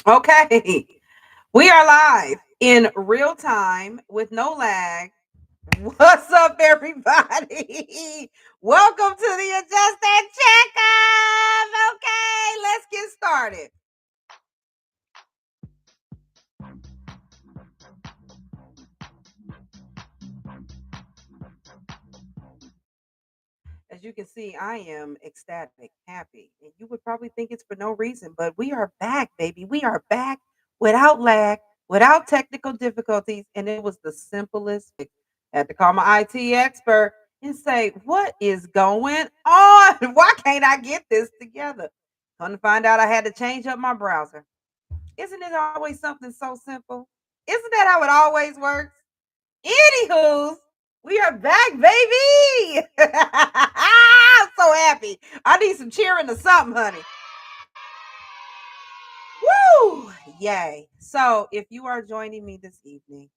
Okay, we are live in real time with no lag. What's up, everybody? Welcome to the Adjusted Checkup. Okay, let's get started. As you can see, I am ecstatic, happy, and you would probably think it's for no reason, but we are back, baby. We are back without lag, without technical difficulties, and it was the simplest fix. Had to call my IT expert and say, "What is going on? Why can't I get this together?" Come to find out, I had to change up my browser. Isn't it always something so simple? Isn't that how it always works? Anywho, we are back, baby. I'm so happy. I need some cheering or something, honey. Woo! Yay. So, if you are joining me this evening,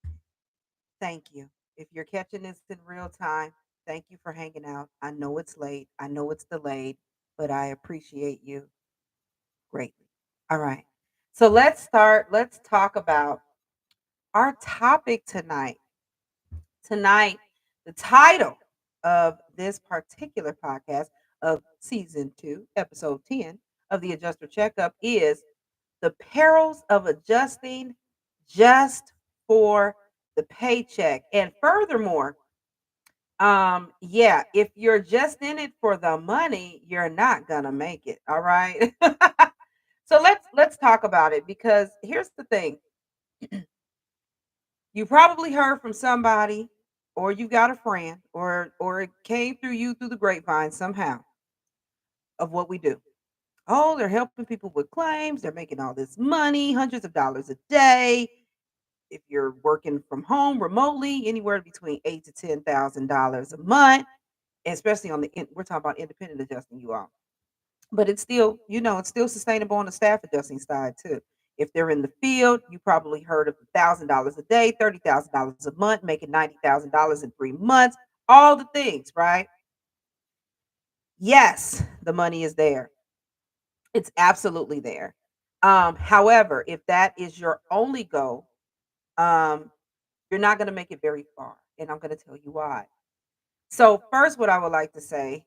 thank you. If you're catching this in real time, thank you for hanging out. I know it's late, I know it's delayed, but I appreciate you greatly. All right. So, let's start. Let's talk about our topic tonight. Tonight, the title of this particular podcast of season 2, episode 10 of the Adjuster Checkup is The Perils of Adjusting Just for the Paycheck. And furthermore, yeah, if you're just in it for the money, you're not gonna make it. All right. So let's talk about it because here's the thing. You probably heard from somebody, or you got a friend, or it came through you through the grapevine somehow of what we do. Oh, they're helping people with claims. They're making all this money, hundreds of dollars a day. If you're working from home remotely, anywhere between $8,000 to $10,000 a month, especially we're talking about independent adjusting, you all. But it's still, it's still sustainable on the staff adjusting side too. If they're in the field, you probably heard of $1,000 a day, $30,000 a month, making $90,000 in 3 months, all the things, right? Yes, the money is there. It's absolutely there. However, if that is your only goal, um, you're not going to make it very far. And I'm going to tell you why. So, first, what I would like to say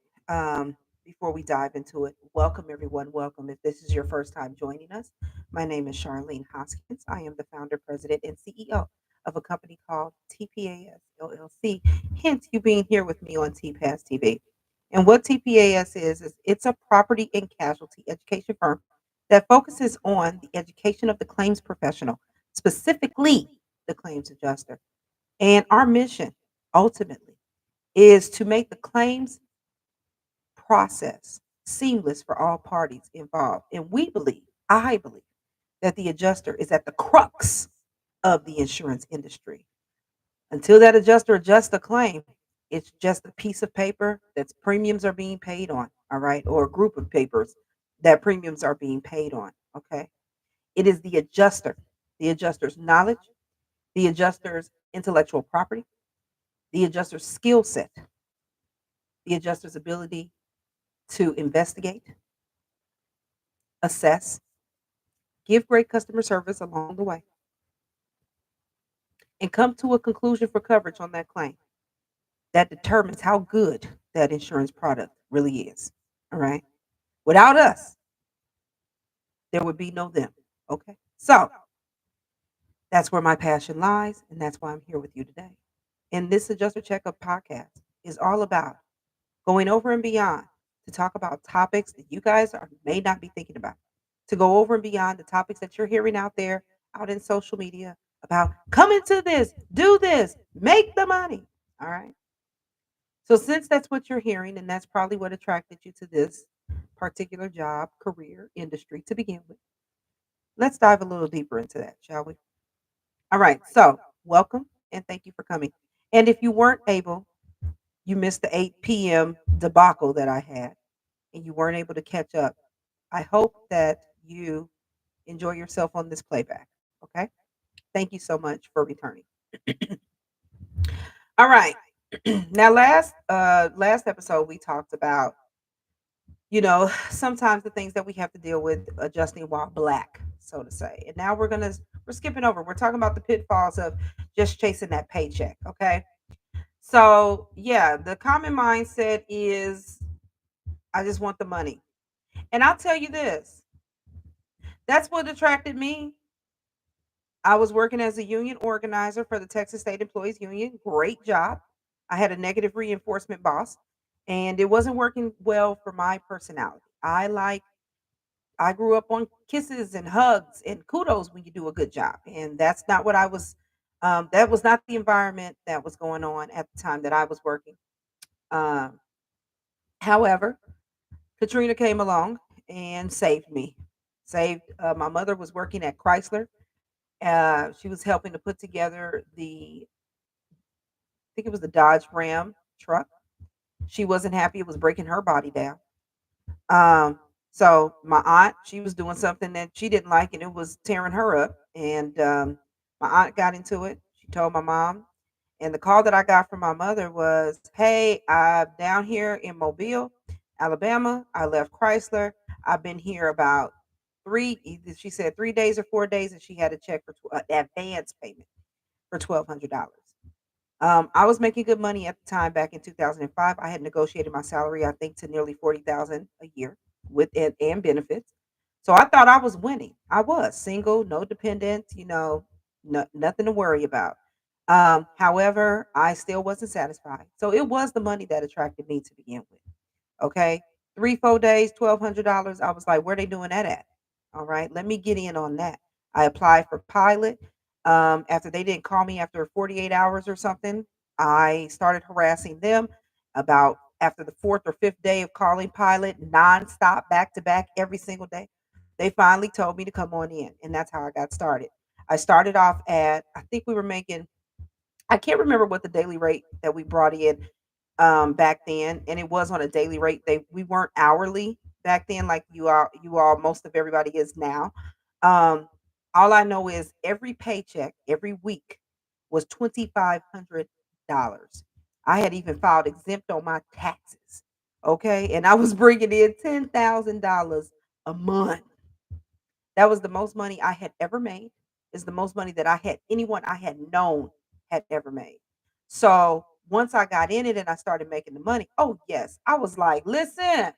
before we dive into it, welcome everyone. Welcome. If this is your first time joining us, my name is Charlene Hoskins. I am the founder, president, and CEO of a company called TPAS LLC. Hence, you being here with me on TPAS TV. And what TPAS is it's a property and casualty education firm that focuses on the education of the claims professional, specifically the claims adjuster. And our mission, ultimately, is to make the claims process seamless for all parties involved. And I believe, that the adjuster is at the crux of the insurance industry. Until that adjuster adjusts a claim, it's just a piece of paper that's premiums are being paid on, all right, or a group of papers that premiums are being paid on, okay? It is the adjuster's knowledge, the adjuster's intellectual property, the adjuster's skill set, the adjuster's ability to investigate, assess, give great customer service along the way, and come to a conclusion for coverage on that claim that determines how good that insurance product really is. All right. Without us, there would be no them. Okay. So that's where my passion lies, and that's why I'm here with you today. And this Adjuster Checkup podcast is all about going over and beyond to talk about topics that you guys may not be thinking about, to go over and beyond the topics that you're hearing out there, out in social media about come into this, do this, make the money. All right. So, since that's what you're hearing, and that's probably what attracted you to this particular job, career, industry to begin with, let's dive a little deeper into that, shall we? All right. So, welcome and thank you for coming. And if you weren't able, you missed the 8 p.m. debacle that I had and you weren't able to catch up, I hope that you enjoy yourself on this playback. Okay. Thank you so much for returning. All right. Now last episode we talked about, sometimes the things that we have to deal with adjusting while black, so to say. And now we're skipping over. We're talking about the pitfalls of just chasing that paycheck. Okay. So yeah, the common mindset is I just want the money. And I'll tell you this, that's what attracted me. I was working as a union organizer for the Texas State Employees Union. Great job. I had a negative reinforcement boss, and it wasn't working well for my personality. I grew up on kisses and hugs and kudos when you do a good job. And that's not what I was that was not the environment that was going on at the time that I was working. Um, however, Katrina came along and saved me. Saved my mother was working at Chrysler. She was helping to put together I think it was the Dodge Ram truck. She wasn't happy. It was breaking her body down. Um, so my aunt, she was doing something that she didn't like, and it was tearing her up. And my aunt got into it. She told my mom, and the call that I got from my mother was, "Hey, I'm down here in Mobile, Alabama. I left Chrysler. I've been here about either she said 3 days or 4 days, and she had a check for advance payment for $1,200." I was making good money at the time back in 2005. I had negotiated my salary, I think, to nearly 40,000 a year with it and benefits. So I thought I was winning. I was single, no dependents, nothing to worry about. However, I still wasn't satisfied. So it was the money that attracted me to begin with. Okay. 3, 4 days, $1,200. I was like, where they doing that at? All right. Let me get in on that. I applied for pilot. After they didn't call me after 48 hours or something, I started harassing them about after the fourth or fifth day of calling pilot nonstop, back to back, every single day. They finally told me to come on in, and that's how I got started. I started off at, I think we were making, I can't remember what the daily rate that we brought in back then, and it was on a daily rate. We weren't hourly back then like you all most of everybody is now. Um, all I know is every paycheck every week was $2,500. I had even filed exempt on my taxes. Okay, and I was bringing in $10,000 a month. That was the most money I had ever made. Is the most money that anyone I had known had ever made. So once I got in it and I started making the money, oh yes, I was like, listen,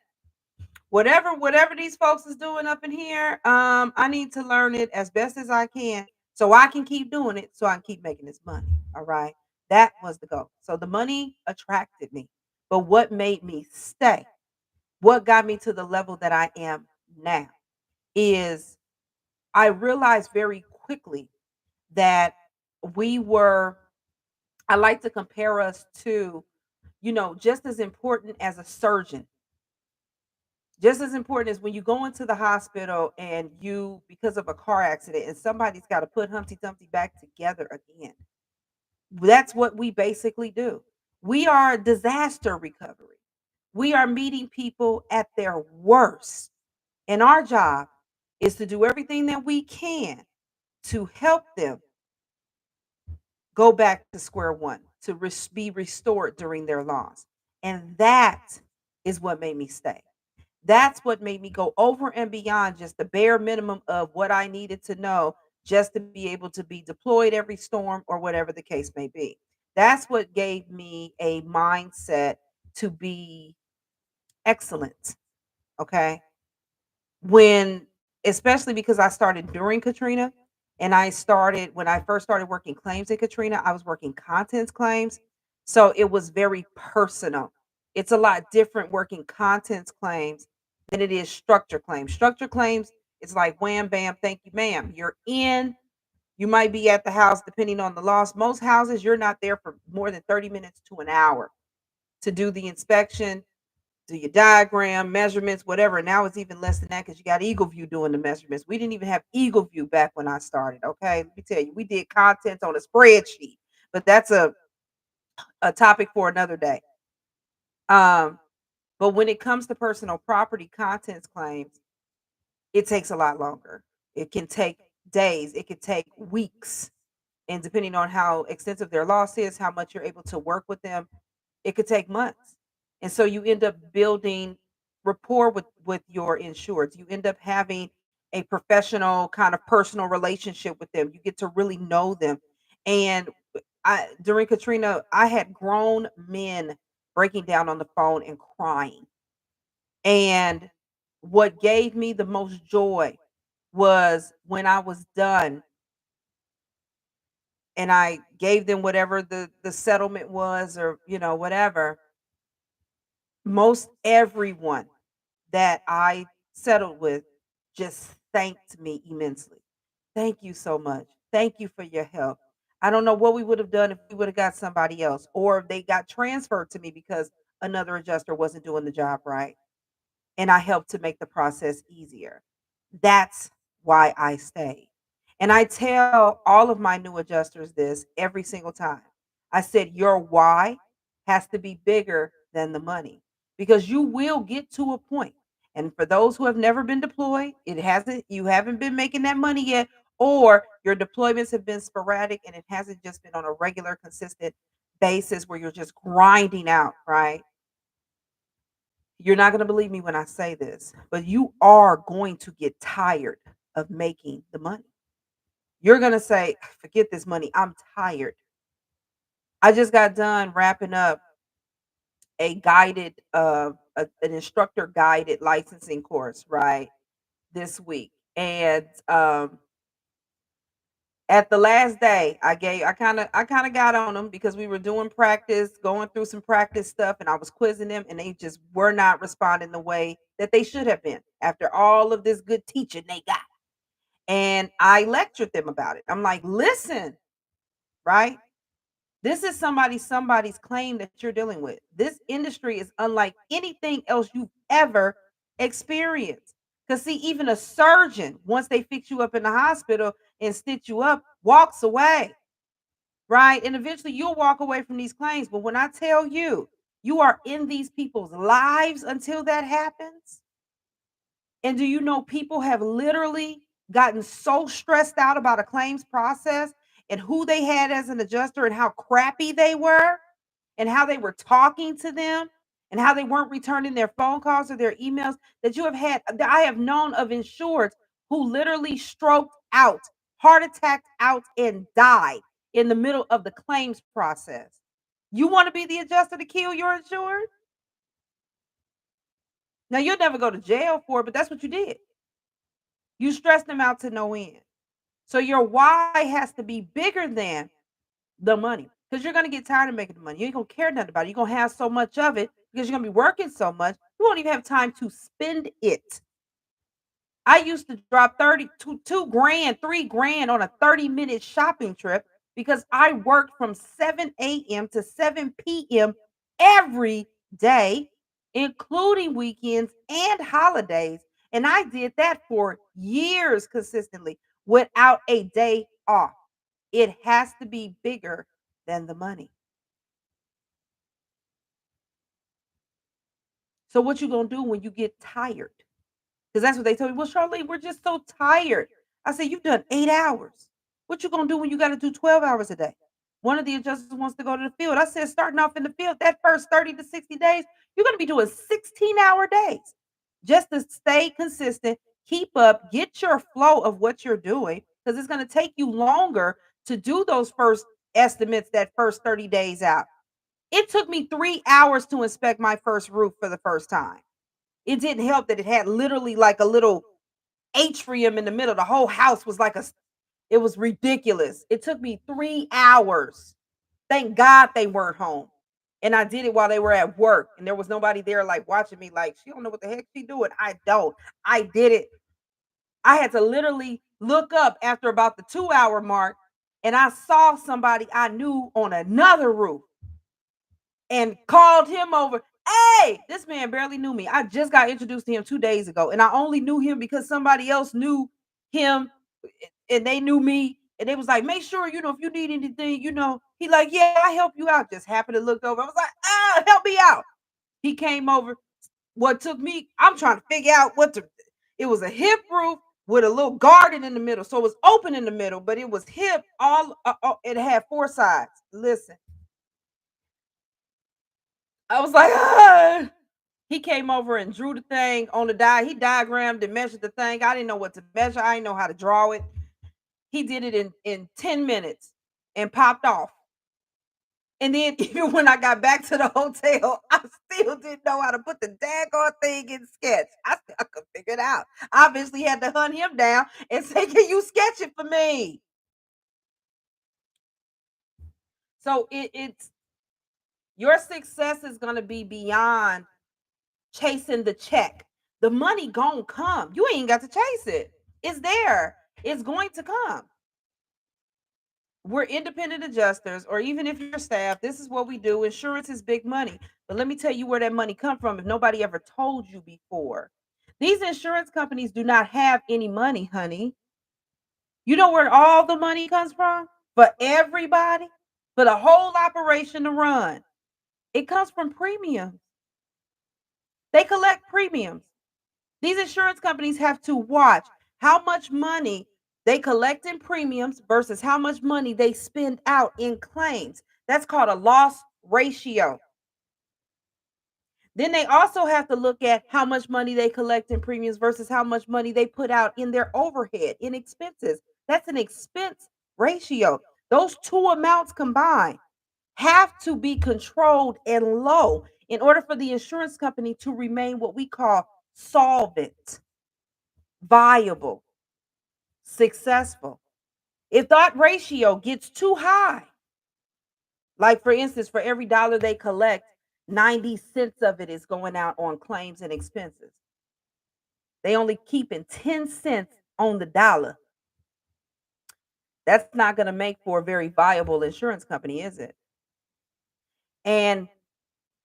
whatever these folks is doing up in here, I need to learn it as best as I can so I can keep doing it so I can keep making this money. All right. That was the goal. So the money attracted me. But what made me stay? What got me to the level that I am now is I realized very quickly that we were, I like to compare us to, just as important as a surgeon, just as important as when you go into the hospital and because of a car accident and somebody's got to put Humpty Dumpty back together again. That's what we basically do. We are disaster recovery. We are meeting people at their worst. And our job is to do everything that we can to help them go back to square one, to be restored during their loss. And that is what made me stay. That's what made me go over and beyond just the bare minimum of what I needed to know just to be able to be deployed every storm or whatever the case may be. That's what gave me a mindset to be excellent. Okay. When, especially because I started during Katrina, and I started when I first started working claims in Katrina, I was working contents claims. So it was very personal. It's a lot different working contents claims than it is structure claims. Structure claims, it's like wham, bam, thank you, ma'am. You're in, you might be at the house depending on the loss. Most houses, you're not there for more than 30 minutes to an hour to do the inspection, do your diagram, measurements, whatever. Now it's even less than that because you got Eagle View doing the measurements. We didn't even have Eagle View back when I started. Okay, let me tell you, we did contents on a spreadsheet, but that's a topic for another day. Um, but when it comes to personal property contents claims, it takes a lot longer. It can take days. It could take weeks, and depending on how extensive their loss is, how much you're able to work with them, it could take months. And so you end up building rapport with your insureds. You end up having a professional kind of personal relationship with them. You get to really know them. And I during Katrina, I had grown men breaking down on the phone and crying. And what gave me the most joy was when I was done and I gave them whatever the settlement was, or whatever. Most everyone that I settled with just thanked me immensely. Thank you so much. Thank you for your help. I don't know what we would have done if we would have got somebody else, or if they got transferred to me because another adjuster wasn't doing the job right. And I helped to make the process easier. That's why I stay. And I tell all of my new adjusters this every single time. I said, your why has to be bigger than the money, because you will get to a point. And for those who have never been deployed, you haven't been making that money yet, or your deployments have been sporadic and it hasn't just been on a regular, consistent basis where you're just grinding out, right? You're not going to believe me when I say this, but you are going to get tired of making the money. You're going to say, forget this money. I'm tired. I just got done wrapping up a an instructor guided licensing course, right, this week. And at the last day, I kind of got on them because we were doing practice, going through some practice stuff, and I was quizzing them, and they just were not responding the way that they should have been after all of this good teaching they got. And I lectured them about it. I'm like, listen, right? This is somebody's claim that you're dealing with. This industry is unlike anything else you've ever experienced. Because see, even a surgeon, once they fix you up in the hospital and stitch you up, walks away, right? And eventually you'll walk away from these claims. But when I tell you, you are in these people's lives until that happens. And do you know people have literally gotten so stressed out about a claims process and who they had as an adjuster and how crappy they were and how they were talking to them and how they weren't returning their phone calls or their emails, that you have had that I have known of insureds who literally stroked out, heart attacked out, and died in the middle of the claims process. You want to be the adjuster to kill your insured? Now you'll never go to jail for it, but that's what you did. You stressed them out to no end. So your why has to be bigger than the money, because you're going to get tired of making the money. You ain't going to care nothing about it. You're going to have so much of it because you're going to be working so much. You won't even have time to spend it. I used to drop 2 grand, 3 grand on a 30-minute shopping trip because I worked from 7 a.m. to 7 p.m. every day, including weekends and holidays. And I did that for years consistently without a day off. It has to be bigger than the money. So what you gonna do when you get tired? Because that's what they told me. Well, Charlene, we're just so tired. I said, you've done 8 hours. What you gonna do when you got to do 12 hours a day? One of the adjusters wants to go to the field. I said, starting off in the field, that first 30 to 60 days, you're gonna be doing 16-hour days just to stay consistent, keep up, get your flow of what you're doing, because it's gonna take you longer to do those first estimates that first 30 days out. It took me 3 hours to inspect my first roof for the first time. It didn't help that it had literally like a little atrium in the middle. The whole house was like it was ridiculous. It took me 3 hours. Thank God they weren't home. And I did it while they were at work. And there was nobody there like watching me like, she don't know what the heck she doing. I don't. I did it. I had to literally look up after about the 2 hour mark, and I saw somebody I knew on another roof and called him over. Hey, this man barely knew me. I just got introduced to him 2 days ago, and I only knew him because somebody else knew him, and they knew me. And they was like, make sure, if you need anything, he like, yeah, I help you out. Just happened to look over. I was like, help me out. He came over. What took me, I'm trying to figure out it was a hip roof with a little garden in the middle. So it was open in the middle, but it was hip it had 4 sides. Listen, I was like, He came over and drew the thing on the He diagrammed and measured the thing. I didn't know what to measure. I didn't know how to draw it. He did it in 10 minutes and popped off. And then even when I got back to the hotel, I still didn't know how to put the daggone thing in sketch. I still couldn't figure it out. I obviously had to hunt him down and say, "Can you sketch it for me?" So it's your success is going to be beyond chasing the check. The money gon' come. You ain't got to chase it. It's there. It's going to come. We're independent adjusters, or even if you're staff, this is what we do. Insurance is big money. But let me tell you where that money come from if nobody ever told you before. These insurance companies do not have any money, honey. You know where all the money comes from? For everybody, for the whole operation to run. It comes from premiums. They collect premiums. These insurance companies have to watch how much money they collect in premiums versus how much money they spend out in claims. That's called a loss ratio. Then they also have to look at how much money they collect in premiums versus how much money they put out in their overhead, in expenses. That's an expense ratio. Those two amounts combined have to be controlled and low in order for the insurance company to remain what we call solvent, viable, successful. If that ratio gets too high, like for instance, for every dollar they collect, 90 cents of it is going out on claims and expenses. They only keeping 10 cents on the dollar. That's not going to make for a very viable insurance company, is it? And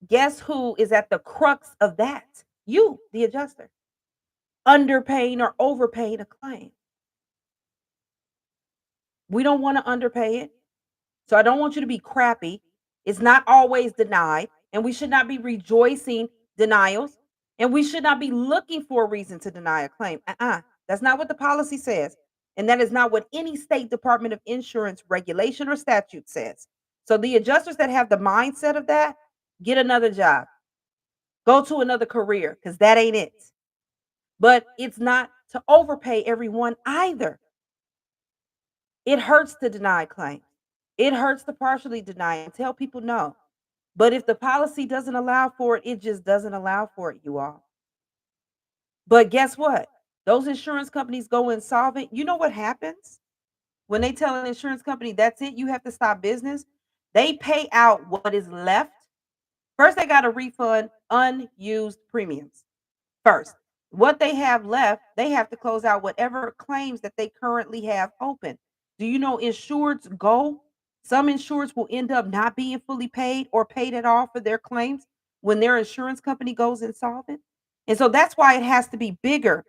guess who is at the crux of that? You, the adjuster, underpaying or overpaying a claim. We don't want to underpay it. So I don't want you to be crappy. It's not always denied, and we should not be rejoicing denials, and we should not be looking for a reason to deny a claim. That's not what the policy says, and that is not what any state Department of Insurance regulation or statute says. So the adjusters that have the mindset of that, get another job. Go to another career because that ain't it. But it's not to overpay everyone either. It hurts to deny claims. It hurts to partially deny and tell people no. But if the policy doesn't allow for it, it just doesn't allow for it, you all. But guess what? Those insurance companies go insolvent. You know what happens when they tell an insurance company, that's it, you have to stop business? They pay out what is left. First, they got to refund unused premiums. First, what they have left, they have to close out whatever claims that they currently have open. Do you know insureds go? Some insureds will end up not being fully paid or paid at all for their claims when their insurance company goes insolvent. And so that's why it has to be bigger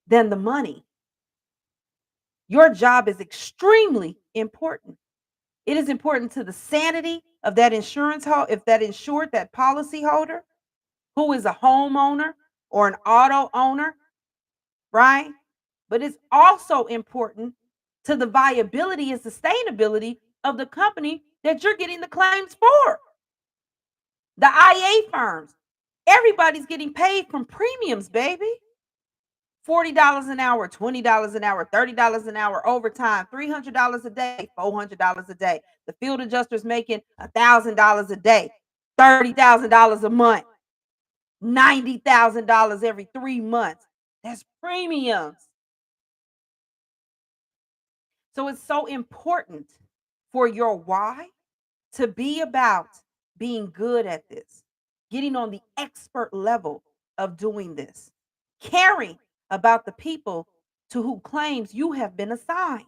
than the money. Your job is extremely important. It is important to the sanity of that if that insured, that policy holder who is a homeowner or an auto owner, right? But it's also important to the viability and sustainability of the company that you're getting the claims for. The IA firms, everybody's getting paid from premiums, baby. $40 an hour, $20 an hour, $30 an hour overtime, $300 a day, $400 a day. The field adjuster's making $1,000 a day, $30,000 a month, $90,000 every 3 months. That's premiums. So it's so important for your why to be about being good at this, getting on the expert level of doing this, caring about the people to whose claims you have been assigned,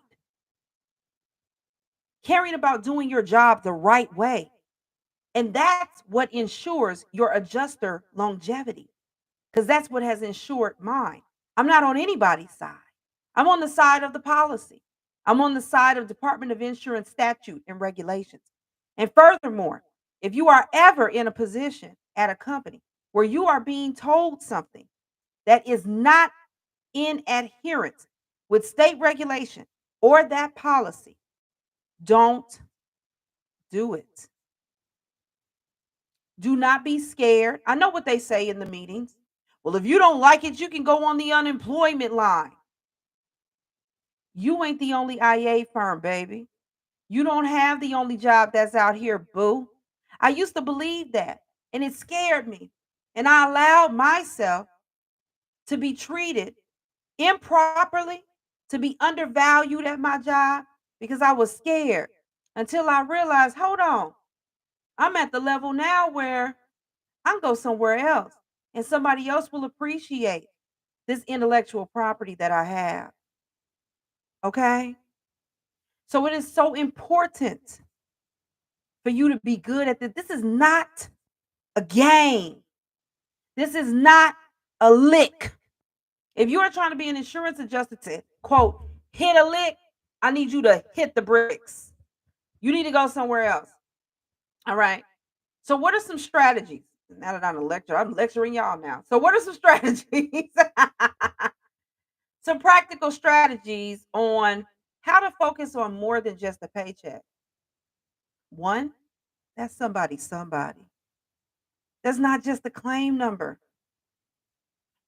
caring about doing your job the right way. And that's what ensures your adjuster longevity, because that's what has ensured mine. I'm not on anybody's side. I'm on the side of the policy. I'm on the side of Department of Insurance statute and regulations. And furthermore, if you are ever in a position at a company where you are being told something that is not in adherence with state regulation or that policy, don't do it. Do not be scared. I know what they say in the meetings. Well, if you don't like it, you can go on the unemployment line. You ain't the only IA firm, baby. You don't have the only job that's out here, boo. I used to believe that, and it scared me. And I allowed myself to be treated improperly, to be undervalued at my job because I was scared until I realized, hold on, I'm at the level now where I can go somewhere else and somebody else will appreciate this intellectual property that I have. Okay. So it is so important for you to be good at this. This is not a game. This is not a lick. If you are trying to be an insurance adjuster to quote, hit a lick, I need you to hit the bricks. You need to go somewhere else. All right. So, what are some strategies? Now that I'm a lecturer, I'm lecturing y'all now. So, what are some strategies? Some practical strategies on how to focus on more than just a paycheck. One, that's somebody. That's not just a claim number.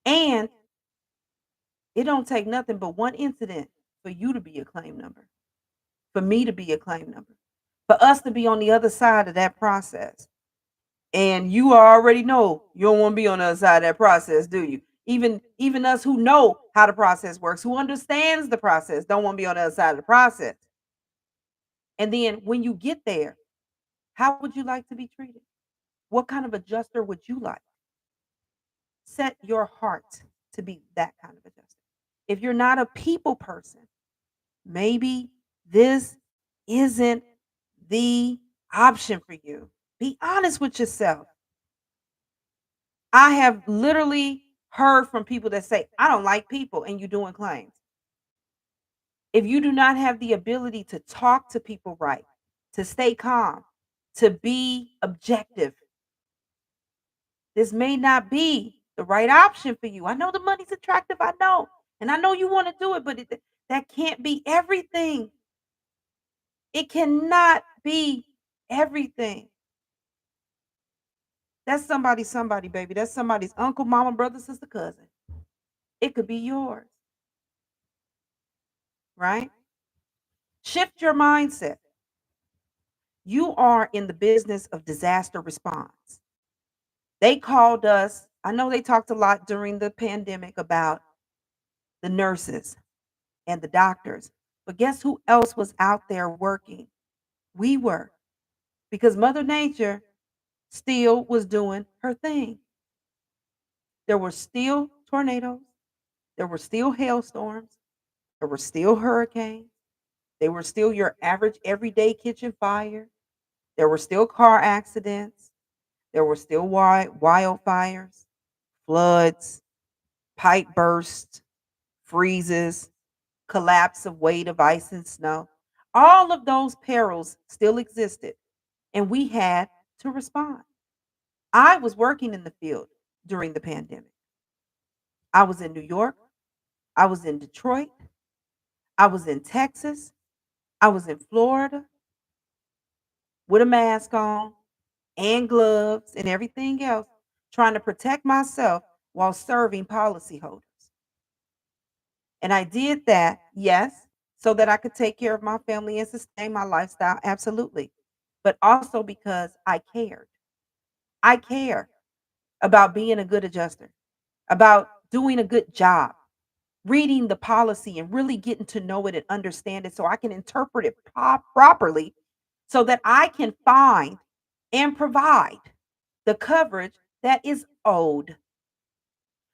And it don't take nothing but one incident for you to be a claim number, for me to be a claim number, for us to be on the other side of that process. And you already know you don't want to be on the other side of that process, do you? Even us who know how the process works, who understands the process, don't want to be on the other side of the process. And then when you get there, how would you like to be treated? What kind of adjuster would you like? Set your heart to be that kind of adjuster. If you're not a people person, maybe this isn't the option for you. Be honest with yourself. I have literally heard from people that say, I don't like people, and you're doing claims. If you do not have the ability to talk to people right, to stay calm, to be objective, this may not be the right option for you. I know the money's attractive, I know. And I know you want to do it, but that can't be everything. It cannot be everything. That's somebody, baby. That's somebody's uncle, mama, brother, sister, cousin. It could be yours, right? Shift your mindset. You are in the business of disaster response. They called us. I know they talked a lot during the pandemic about the nurses and the doctors, but guess who else was out there working? We were, because Mother Nature still was doing her thing. There were still tornadoes, there were still hailstorms, there were still hurricanes, they were still your average everyday kitchen fire, there were still car accidents, there were still wildfires, floods, pipe bursts, freezes, collapse of weight of ice and snow. All of those perils still existed, and we had to respond. I was working in the field during the pandemic. I was in New York, I was in Detroit, I was in Texas, I was in Florida with a mask on and gloves and everything else, trying to protect myself while serving policyholders. And I did that, yes, so that I could take care of my family and sustain my lifestyle, absolutely. But also because I cared. I care about being a good adjuster, about doing a good job, reading the policy and really getting to know it and understand it so I can interpret it properly so that I can find and provide the coverage that is owed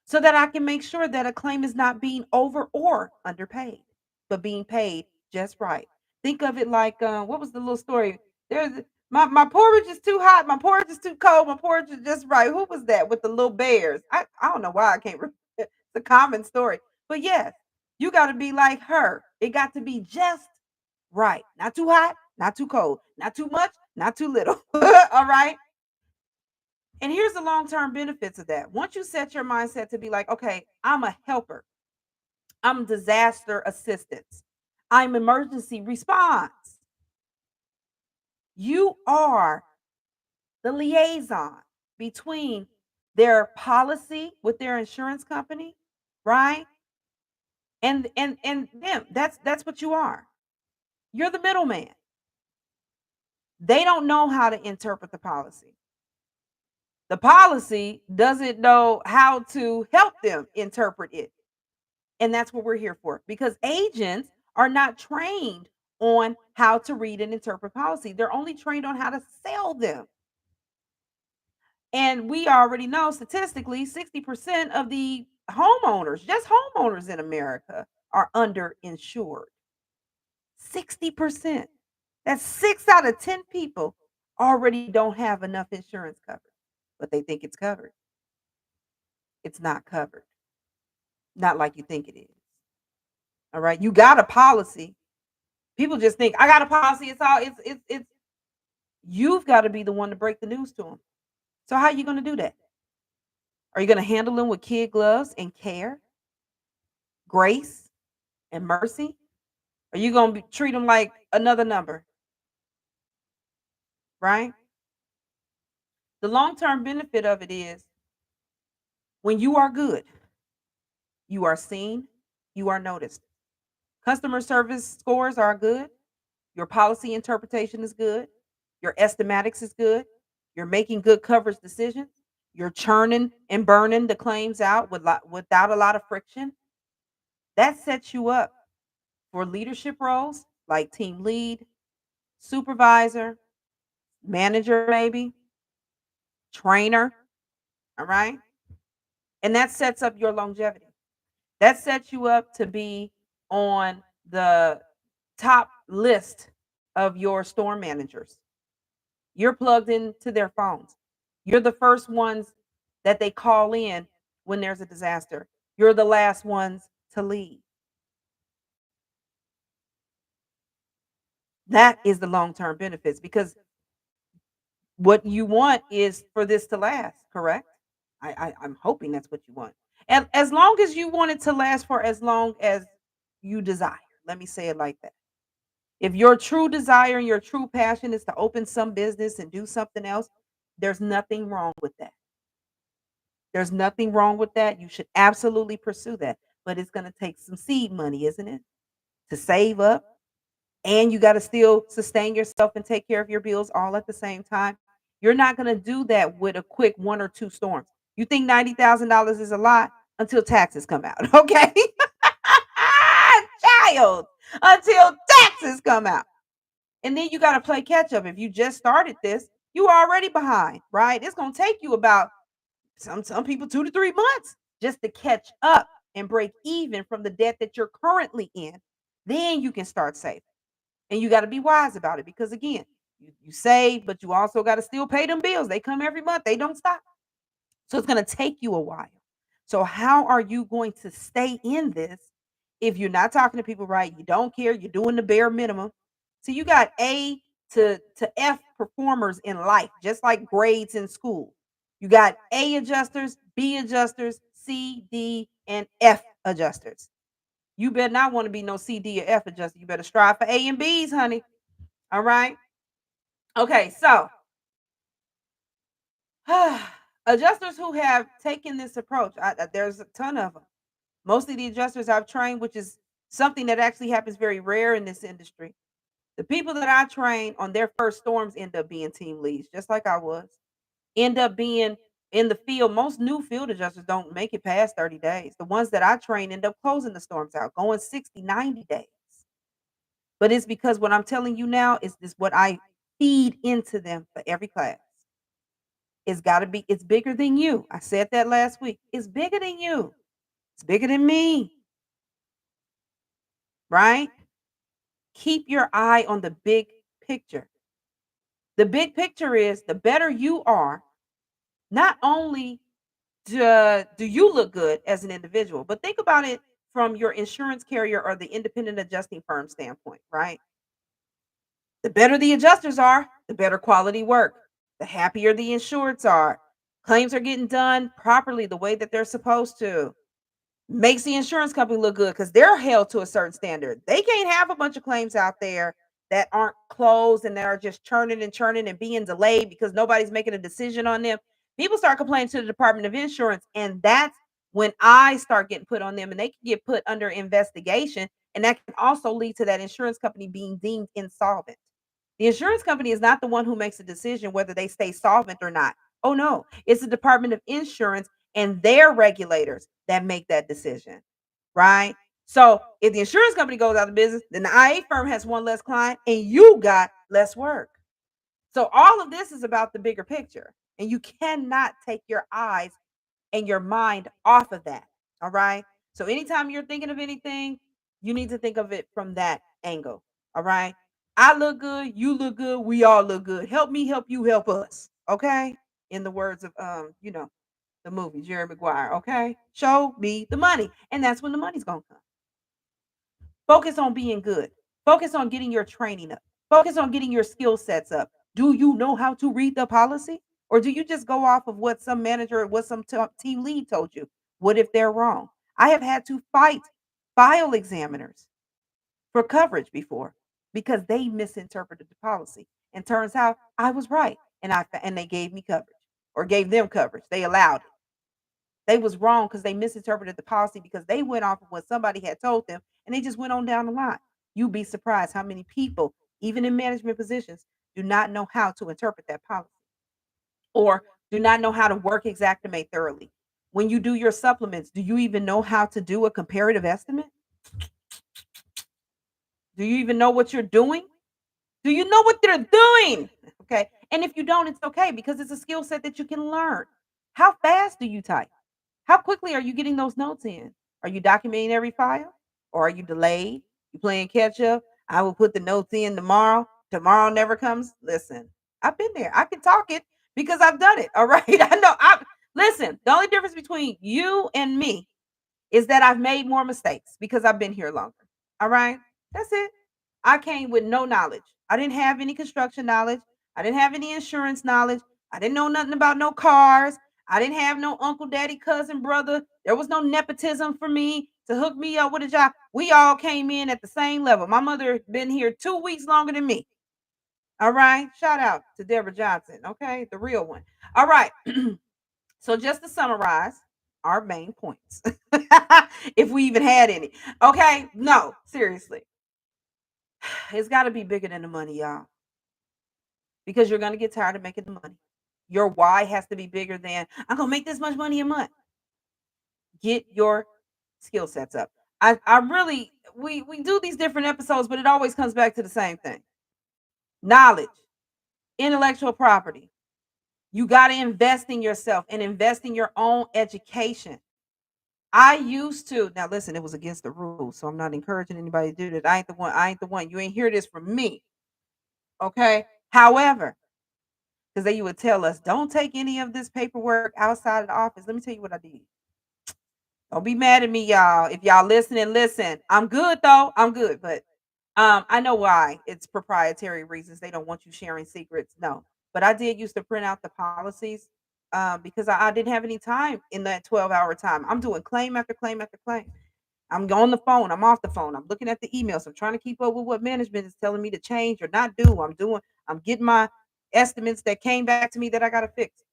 so that I can make sure that a claim is not being over or underpaid, but being paid just right. Think of it like what was the little story? There's my porridge is too hot, my porridge is too cold, my porridge is just right. Who was that with the little bears? I don't know why I can't remember. It's a common story. But yes, you got to be like her. It got to be just right. Not too hot, not too cold, not too much, not too little. All right? And here's the long-term benefits of that. Once you set your mindset to be like, okay, I'm a helper, I'm disaster assistance, I'm emergency response. You are the liaison. between their policy with their insurance company, right? And them. That's what you are. You're the middleman. They don't know how to interpret the policy. The policy doesn't know how to help them interpret it. And that's what we're here for, because agents are not trained on how to read and interpret policy. They're only trained on how to sell them. And we already know statistically 60% of the homeowners, just homeowners in America, are underinsured. 60%. That's 6 out of 10 people already don't have enough insurance coverage, but they think it's covered. It's not covered. Not like you think it is. All right. You got a policy. People just think, I got a policy. It's all, it's, you've got to be the one to break the news to them. So, how are you going to do that? Are you going to handle them with kid gloves and care, grace, and mercy? Are you going to treat them like another number? Right? The long term benefit of it is when you are good, you are seen, you are noticed. Customer service scores are good. Your policy interpretation is good. Your estimatics is good. You're making good coverage decisions. You're churning and burning the claims out without a lot of friction. That sets you up for leadership roles like team lead, supervisor, manager, maybe, trainer. All right. And that sets up your longevity. That sets you up to be on the top list of your store managers. You're plugged into their phones. You're the first ones that they call in when there's a disaster. You're the last ones to leave. That is the long term benefits, because what you want is for this to last, correct? I'm hoping that's what you want. And as long as you want it to last for as long as you desire, let me say it like that. If your true desire and your true passion is to open some business and do something else, there's nothing wrong with that. There's nothing wrong with that. You should absolutely pursue that. But it's going to take some seed money, isn't it? To save up. And you got to still sustain yourself and take care of your bills all at the same time. You're not going to do that with a quick one or two storms. You think $90,000 is a lot until taxes come out, okay? Child, until taxes come out. And then you got to play catch up. If you just started this, you already behind, right? It's going to take you about some people 2 to 3 months just to catch up and break even from the debt that you're currently in. Then you can start saving. And you got to be wise about it, because again, you save, but you also got to still pay them bills. They come every month. They don't stop. So it's going to take you a while. So how are you going to stay in this if you're not talking to people right? You don't care. You're doing the bare minimum. So you got A to F performers in life, just like grades in school. You got A adjusters, B adjusters, C, D, and F adjusters. You better not want to be no C, D, or F adjuster. You better strive for A and B's, honey. All right. Okay, so adjusters who have taken this approach, there's a ton of them. Most of the adjusters I've trained, which is something that actually happens very rare in this industry. The people that I train on their first storms end up being team leads, just like I was. End up being in the field. Most new field adjusters don't make it past 30 days. The ones that I train end up closing the storms out, going 60, 90 days. But it's because what I'm telling you now is this what I feed into them for every class. It's got to be, it's bigger than you. I said that last week. It's bigger than you. It's bigger than me. Right? Keep your eye on the big picture. The big picture is the better you are, not only do you look good as an individual, but think about it from your insurance carrier or the independent adjusting firm standpoint, right? The better the adjusters are, the better quality work, the happier the insureds are. Claims are getting done properly the way that they're supposed to. Makes the insurance company look good because they're held to a certain standard. They can't have a bunch of claims out there that aren't closed and that are just churning and churning and being delayed because nobody's making a decision on them. People start complaining to the Department of Insurance, and that's when I start getting put on them, and they can get put under investigation, and that can also lead to that insurance company being deemed insolvent. The insurance company is not the one who makes a decision whether they stay solvent or not. Oh no, it's the Department of Insurance and their regulators that make that decision, right? So if the insurance company goes out of business, then the IA firm has one less client and you got less work. So all of this is about the bigger picture, and you cannot take your eyes and your mind off of that. All right. So anytime you're thinking of anything, you need to think of it from that angle. All right. I look good, you look good, we all look good. Help me, help you, help us. Okay. In the words of the movie Jerry Maguire. Okay. Show me the money. And that's when the money's gonna come. Focus on being good. Focus on getting your training up. Focus on getting your skill sets up. Do you know how to read the policy? Or do you just go off of what some manager, what some team lead told you? What if they're wrong? I have had to fight file examiners for coverage before because they misinterpreted the policy. And turns out I was right. And they gave me coverage or gave them coverage. They allowed it. They was wrong because they misinterpreted the policy because they went off of what somebody had told them and they just went on down the line. You'd be surprised how many people, even in management positions, do not know how to interpret that policy or do not know how to work Exactimate thoroughly. When you do your supplements, do you even know how to do a comparative estimate? Do you even know what you're doing? Do you know what they're doing? Okay. And if you don't, it's okay because it's a skill set that you can learn. How fast do you type? How quickly are you getting those notes in? Are you documenting every file or are you delayed? You playing catch up? I will put the notes in tomorrow. Tomorrow never comes. Listen, I've been there. I can talk it because I've done it. All right. I know. Listen, the only difference between you and me is that I've made more mistakes because I've been here longer. All right. That's it. I came with no knowledge. I didn't have any construction knowledge. I didn't have any insurance knowledge. I didn't know nothing about no cars. I didn't have no uncle, daddy, cousin, brother. There was no nepotism for me to hook me up with a job. We all came in at the same level. My mother been here 2 weeks longer than me. All right. Shout out to Deborah Johnson. Okay. The real one. All right. So just to summarize our main points, if we even had any. Okay. No, seriously. It's got to be bigger than the money, y'all, because you're going to get tired of making the money. Your why has to be bigger than I'm going to make this much money a month. Get your skill sets up. I really, we do these different episodes, but it always comes back to the same thing. Knowledge, intellectual property. You got to invest in yourself and invest in your own education. I used to, now listen, it was against the rules, so I'm not encouraging anybody to do that. I ain't the one. I ain't the one. You ain't hear this from me. Okay. However, because they would tell us, don't take any of this paperwork outside of the office. Let me tell you what I did. Don't be mad at me, y'all. If y'all listen. I'm good though. I'm good, but I know why. It's proprietary reasons. They don't want you sharing secrets. No, but I did used to print out the policies because I didn't have any time in that 12-hour time. I'm doing claim after claim after claim. I'm on the phone. I'm off the phone. I'm looking at the emails. I'm trying to keep up with what management is telling me to change or not do. I'm getting my estimates that came back to me that I got to fix.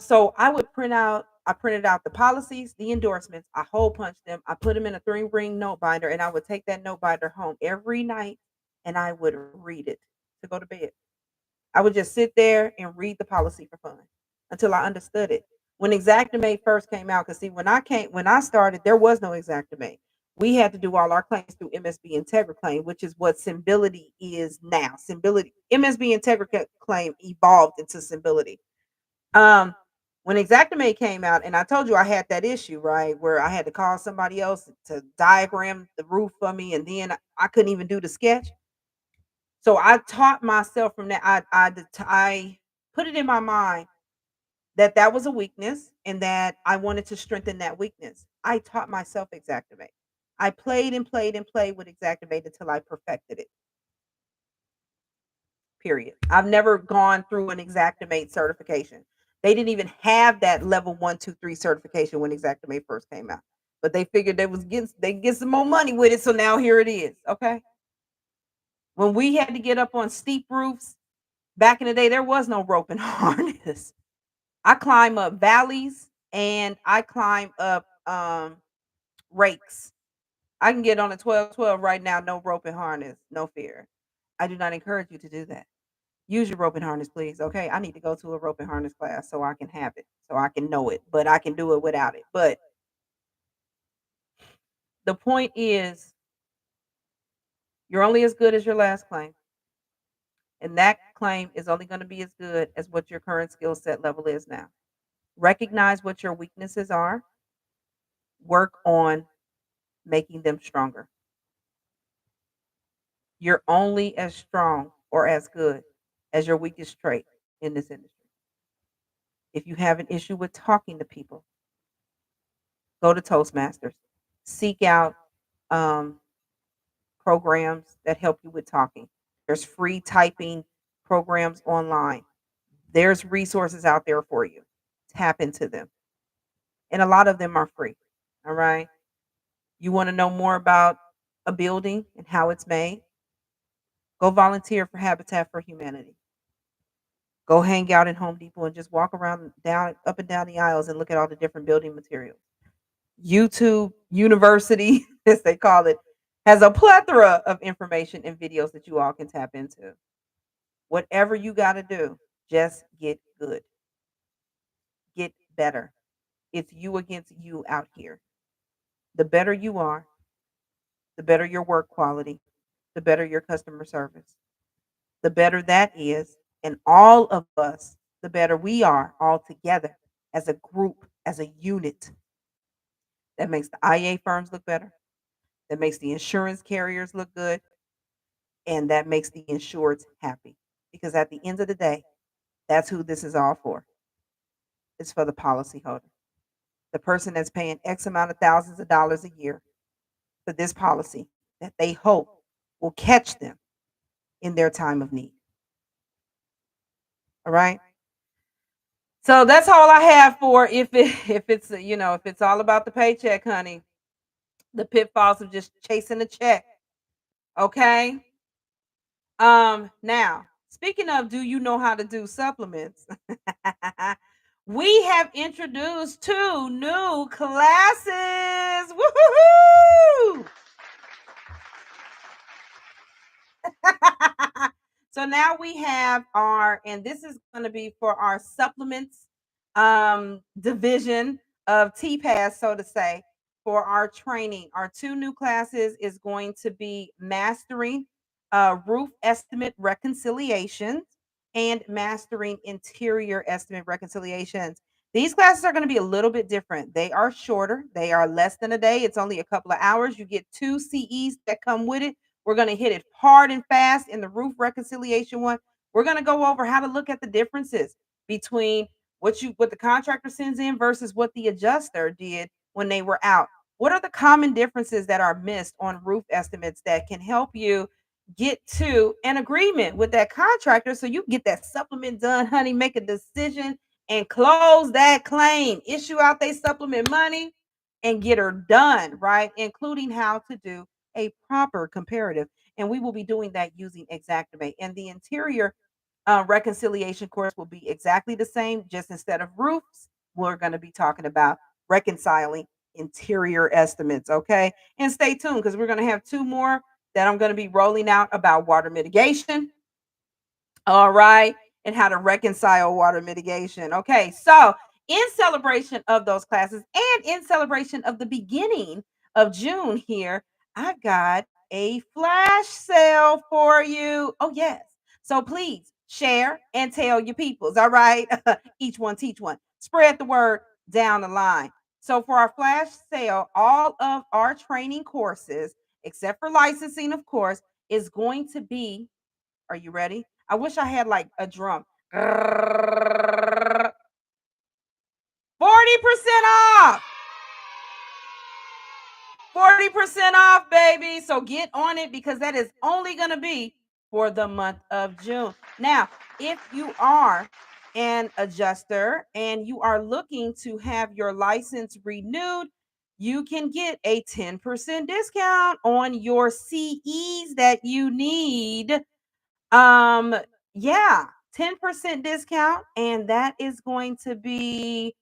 So I printed out the policies, the endorsements, I hole punched them, I put them in a 3-ring note binder, and I would take that note binder home every night and I would read it to go to bed. I would just sit there and read the policy for fun until I understood it. When Exactimate first came out, because see, when I started, there was no Exactimate. We had to do all our claims through MSB Integra Claim, which is what Symbility is now. Symbility MSB Integra Claim evolved into Symbility. Um, when Exactimate came out, and I told you I had that issue, right, where I had to call somebody else to diagram the roof for me, and then I couldn't even do the sketch. So I taught myself from that. I put it in my mind that that was a weakness and that I wanted to strengthen that weakness. I taught myself Exactimate. I played and played and played with Exactimate until I perfected it. Period. I've never gone through an Exactimate certification. They didn't even have that level 1, 2, 3 certification when Exactimate first came out. But they figured they get some more money with it. So now here it is. Okay. When we had to get up on steep roofs back in the day, there was no rope and harness. I climb up valleys and I climb up rakes. I can get on a 12-12 right now, no rope and harness, no fear. I do not encourage you to do that. Use your rope and harness, please. Okay. I need to go to a rope and harness class so I can have it, so I can know it, but I can do it without it. But the point is, you're only as good as your last claim. And that claim is only going to be as good as what your current skill set level is now. Recognize what your weaknesses are, work on making them stronger. You're only as strong or as good as your weakest trait in this industry. If you have an issue with talking to people, go to Toastmasters. Seek out um, programs that help you with talking. There's free typing programs online. There's resources out there for you. Tap into them. And a lot of them are free. All right. You want to know more about a building and how it's made? Go volunteer for Habitat for Humanity. Go hang out in Home Depot and just walk around down up and down the aisles and look at all the different building materials. YouTube University, as they call it, has a plethora of information and videos that you all can tap into. Whatever you got to do, just get good. Get better. It's you against you out here. The better you are, the better your work quality, the better your customer service. The better that is, and all of us, the better we are all together as a group, as a unit. That makes the IA firms look better. That makes the insurance carriers look good. And that makes the insureds happy. Because at the end of the day, that's who this is all for. It's for the policyholder. The person that's paying X amount of thousands of dollars a year for this policy that they hope will catch them in their time of need. All right. So that's all I have for if it's if it's all about the paycheck, honey. The pitfalls of just chasing a check. Okay. Now, speaking of, do you know how to do supplements? We have introduced 2 new classes. Woohoo! So now we have and this is going to be for our supplements division of TPAS, so to say, for our training. Our 2 new classes is going to be mastering roof estimate reconciliations and mastering interior estimate reconciliations. These classes are going to be a little bit different. They are shorter. They are less than a day. It's only a couple of hours. You get 2 CEs that come with it. We're going to hit it hard and fast in the roof reconciliation one. We're going to go over how to look at the differences between what the contractor sends in versus what the adjuster did when they were out. What are the common differences that are missed on roof estimates that can help you get to an agreement with that contractor so you get that supplement done, honey, make a decision and close that claim, issue out their supplement money and get her done, right? Including how to do a proper comparative. And we will be doing that using Exactimate. And the interior reconciliation course will be exactly the same, just instead of roofs, we're going to be talking about reconciling interior estimates. Okay. And stay tuned because we're going to have 2 more that I'm going to be rolling out about water mitigation. All right. And how to reconcile water mitigation. Okay. So, in celebration of those classes and in celebration of the beginning of June here, I've got a flash sale for you. Oh, yes. So, please share and tell your peoples. All right. Each one teach one. Spread the word down the line. So, for our flash sale, all of our training courses, except for licensing, of course, is going to be, are you ready? I wish I had like a drum. 40% off. 40% off, baby. So get on it because that is only going to be for the month of June. Now, if you are an adjuster and you are looking to have your license renewed, you can get a 10% discount on your CEs that you need. Um, yeah. 10% discount, and that is going to be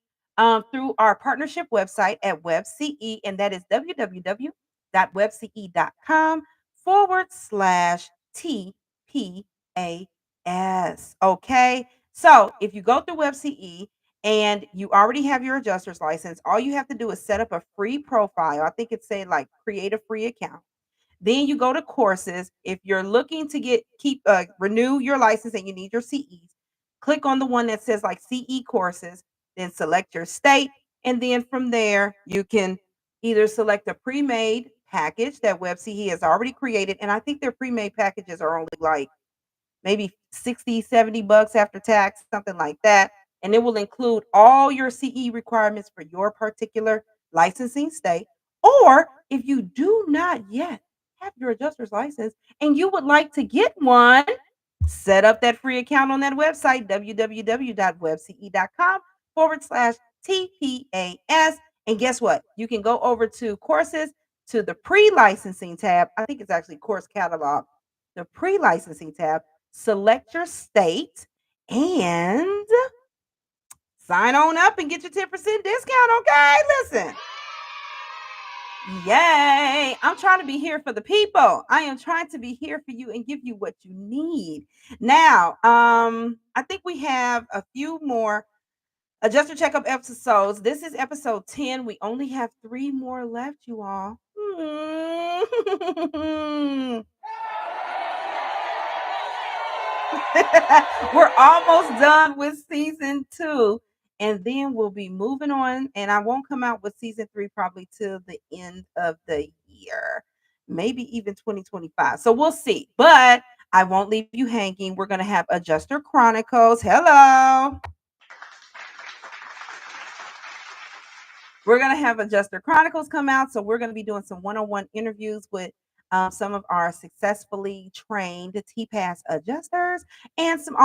through our partnership website at WebCE, and that is www.webce.com/TPAS. Okay. So if you go through WebCE and you already have your adjuster's license, all you have to do is set up a free profile. I think it's saying like create a free account. Then you go to courses. If you're looking to renew your license and you need your CEs, click on the one that says like CE courses, then select your state, and then from there you can either select a pre-made package that WebCE has already created, and I think their pre-made packages are only like maybe 60, 70 bucks after tax, something like that. And it will include all your CE requirements for your particular licensing state. Or if you do not yet have your adjuster's license and you would like to get one, set up that free account on that website, www.webce.com/TPAS. And guess what? You can go over to courses to the pre licensing tab. I think it's actually course catalog, the pre licensing tab, select your state, and sign on up and get your 10% discount. Okay, listen. Yay. I'm trying to be here for the people. I am trying to be here for you and give you what you need. Now, I think we have a few more adjuster checkup episodes. This is episode 10. We only have 3 more left, you all. We're almost done with season 2, and then we'll be moving on. And I won't come out with season 3 probably till the end of the year, maybe even 2025. So we'll see. But I won't leave you hanging. We're going to have Adjuster Chronicles. Hello. We're going to have Adjuster Chronicles come out. So we're going to be doing some one-on-one interviews with some of our successfully trained TPAS adjusters and some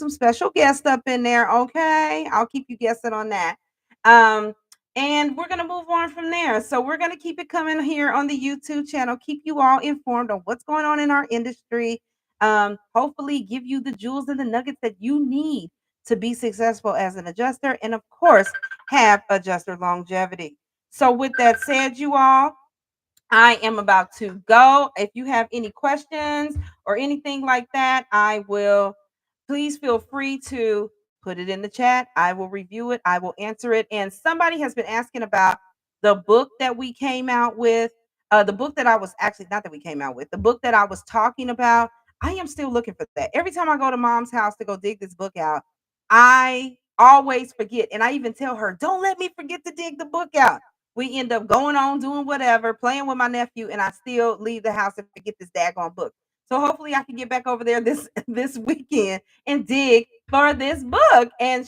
special guests up in there. Okay. I'll keep you guessing on that. Um, and we're going to move on from there. So we're going to keep it coming here on the YouTube channel, keep you all informed on what's going on in our industry. Hopefully give you the jewels and the nuggets that you need to be successful as an adjuster. And of course, have adjuster longevity. So, with that said, you all, I am about to go. If you have any questions or anything like that, please feel free to put it in the chat. I will review it, I will answer it. And somebody has been asking about the book that we came out with, the book that I was actually not that we came out with, the book that I was talking about. I am still looking for that. Every time I go to mom's house to go dig this book out, I always forget. And I even tell her, don't let me forget to dig the book out. We end up going on doing whatever, playing with my nephew, and I still leave the house and forget this daggone book. So hopefully I can get back over there this weekend and dig for this book and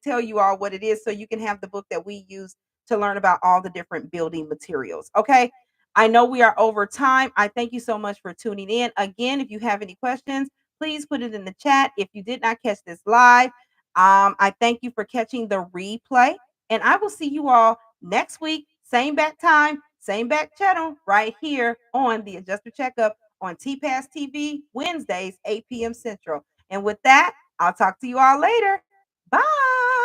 tell you all what it is, so you can have the book that we use to learn about all the different building materials. Okay. I know we are over time. I thank you so much for tuning in. Again, if you have any questions, please put it in the chat. If you did not catch this live, I thank you for catching the replay, and I will see you all next week, same back time, same back channel, right here on the Adjuster Checkup on TPAS TV, Wednesdays, 8 p.m. Central. And with that, I'll talk to you all later. Bye.